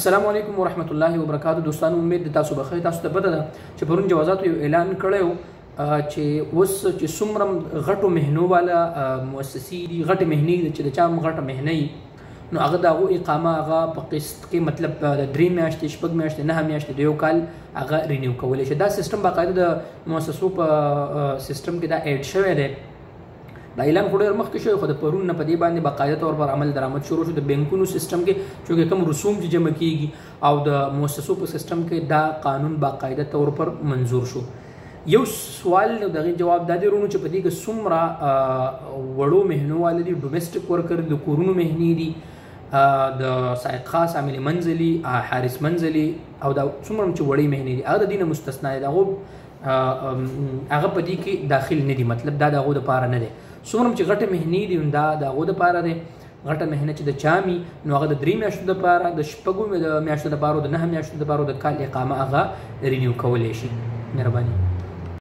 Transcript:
السلام علیکم ورحمت الله وبرکاتو. دوستانو امید د تاسو بخیر. تاسو ته پته ده چې پرون جوازاتو یو اعلان کړی چې اوس چې څومره غټو مهنو والا مؤسسې دي، غټې مهنې دي چې د چا غټه مهنه نو هغه د هغو اقامه هغه په قسط کې مطلب د 3 میاشتې 6 میاشتې 9 میاشتې د یو کال هغه رینیو کولی شي. دا سیستم باقاعده د مؤسسو په سیستم کې دا ایډ شوی دی. دا اعلان خو ډېر مخکې شوی، خو د پرون نه په دې باندې باقاعده طور پر عمل درآمد شروع شو. د بینکونو سیستم کې چې کوم رسوم چې جمع کیږي او د مؤسسو په سیستم کې دا قانون باقاعده طور پر منظور شو. یو سوال دغه جواب دا دی رونو چې په دې کې څومره وړو مهنو والي دي، ډومېسټک ورکر د کورونو مهنې دي، د سائق خاص، عامل منزلي، حارس منزلي او دا څومره چې وړې مهنې دي هغه د دې نه مستثنا دي. هغه په دې کې داخل نه دي، مطلب دا د هغو دپاره نه دی. څومره چې غټه مهنې دي دا د هغو دپاره دی. غټه مهنه چې د چا وي نو هغه د 3 میاشتو دپاره، د 6 میاشتو دپاره، د 9 میاشتو دپاره د کال اقامه هغه رینیو کولی شي. مهرباني.